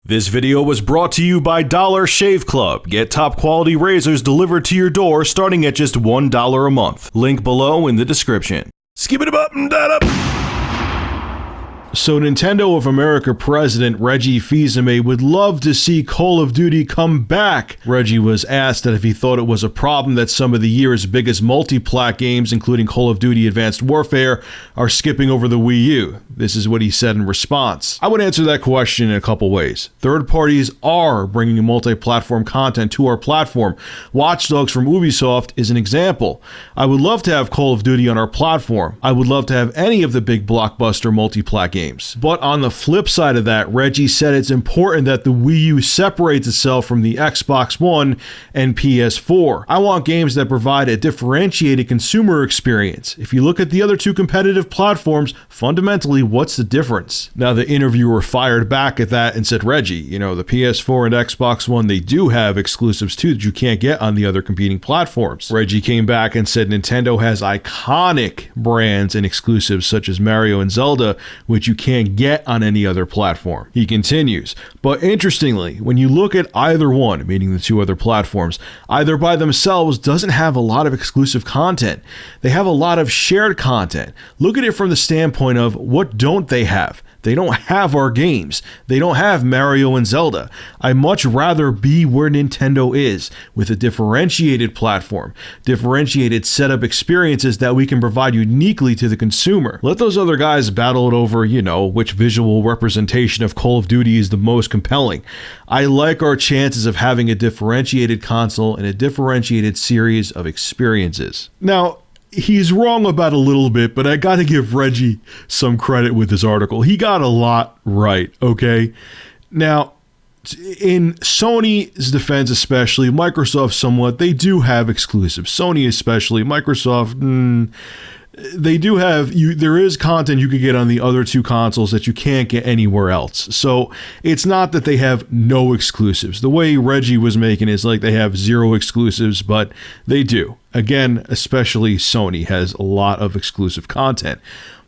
This video was brought to you by Dollar Shave Club. Get top quality razors delivered to your door starting at just $1 a month. Link below in the description. Skip it up and that up. So Nintendo of America president Reggie Fils-Aime would love to see Call of Duty come back. Reggie was asked that if he thought it was a problem that some of the year's biggest multi-plat games, including Call of Duty Advanced Warfare, are skipping over the Wii U. This is what he said in response. I would answer that question in a couple ways. Third parties are bringing multi-platform content to our platform. Watch Dogs from Ubisoft is an example. I would love to have Call of Duty on our platform. I would love to have any of the big blockbuster multi-plat games. But on the flip side of that, Reggie said it's important that the Wii U separates itself from the Xbox One and PS4. I want games that provide a differentiated consumer experience. If you look at the other two competitive platforms, fundamentally, what's the difference? Now, the interviewer fired back at that and said, Reggie, the PS4 and Xbox One, they do have exclusives too that you can't get on the other competing platforms. Reggie came back and said Nintendo has iconic brands and exclusives such as Mario and Zelda, which you can't get on any other platform. He continues, but interestingly, when you look at either one, meaning the two other platforms, either by themselves doesn't have a lot of exclusive content. They have a lot of shared content. Look at it from the standpoint of what don't they have? They don't have our games. They don't have Mario and Zelda. I'd much rather be where Nintendo is, with a differentiated platform, differentiated setup experiences that we can provide uniquely to the consumer. Let those other guys battle it over, which visual representation of Call of Duty is the most compelling. I like our chances of having a differentiated console and a differentiated series of experiences. Now, he's wrong about a little bit, but I got to give Reggie some credit with this article. He got a lot right, okay? Now, in Sony's defense especially, Microsoft somewhat, they do have exclusives. Sony especially, Microsoft, they do have, there is content you could get on the other two consoles that you can't get anywhere else. So it's not that they have no exclusives. The way Reggie was making it is like they have zero exclusives, but they do. Again, especially Sony has a lot of exclusive content.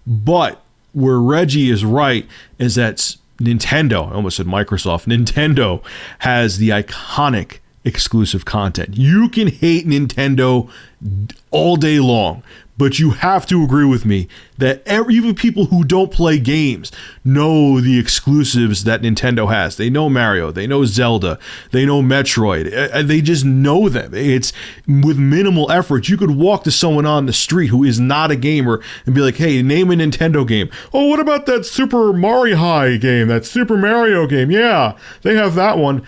But where Reggie is right is that Nintendo, I almost said Microsoft, Nintendo has the iconic exclusive content. You can hate Nintendo all day long, but you have to agree with me that even people who don't play games know the exclusives that Nintendo has. They know Mario, they know Zelda, they know Metroid. They just know them. It's with minimal effort. You could walk to someone on the street who is not a gamer and be like, hey, name a Nintendo game. Oh, what about that Super Mario High game, that Super Mario game? Yeah, they have that one.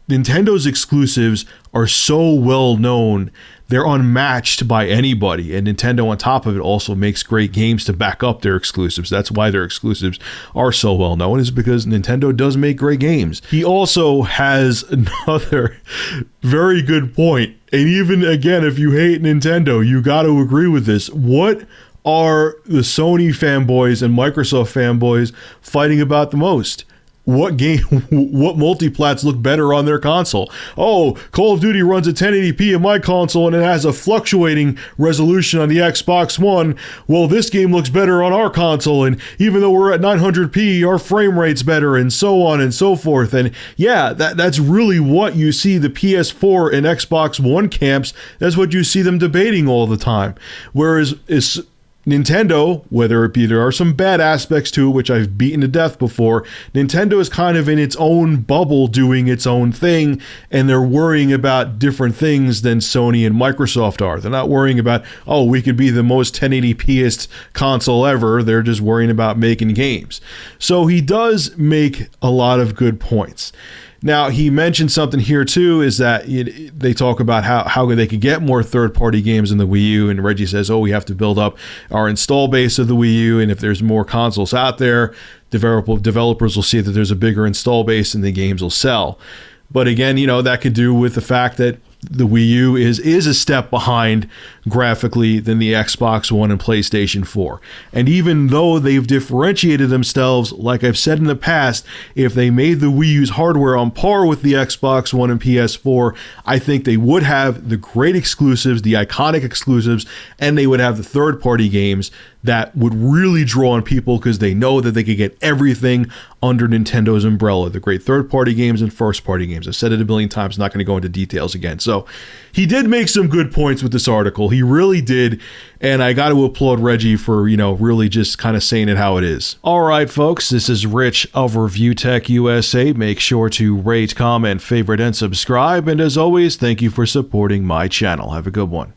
Nintendo's exclusives are so well known, they're unmatched by anybody, and Nintendo on top of it also makes great games to back up their exclusives. That's why their exclusives are so well known, is because Nintendo does make great games. He also has another very good point, and even again, if you hate Nintendo, you got to agree with this. What are the Sony fanboys and Microsoft fanboys fighting about the most? What multiplats look better on their console? Oh, Call of Duty runs at 1080p on my console and it has a fluctuating resolution on the Xbox One. Well, this game looks better on our console, and even though we're at 900p, our frame rate's better, and so on and so forth. And yeah, that's really what you see the PS4 and Xbox One camps. That's what you see them debating all the time. Whereas Nintendo, whether it be there are some bad aspects to it, which I've beaten to death before, Nintendo is kind of in its own bubble doing its own thing, and they're worrying about different things than Sony and Microsoft are. They're not worrying about, oh, we could be the most 1080p-est console ever. They're just worrying about making games. So he does make a lot of good points. Now, he mentioned something here, too, is that they talk about how they could get more third-party games in the Wii U, and Reggie says, we have to build up our install base of the Wii U, and if there's more consoles out there, developers will see that there's a bigger install base and the games will sell. But again, that could do with the fact that the Wii U is a step behind graphically than the Xbox One and PlayStation 4. And even though they've differentiated themselves, like I've said in the past, if they made the Wii U's hardware on par with the Xbox One and PS4, I think they would have the great exclusives, the iconic exclusives, and they would have the third-party games that would really draw on people because they know that they could get everything under Nintendo's umbrella. The great third-party games and first-party games. I've said it a billion times, not going to go into details again. So he did make some good points with this article. He really did. And I got to applaud Reggie for, really just kind of saying it how it is. All right, folks, this is Rich of Review Tech USA. Make sure to rate, comment, favorite, and subscribe. And as always, thank you for supporting my channel. Have a good one.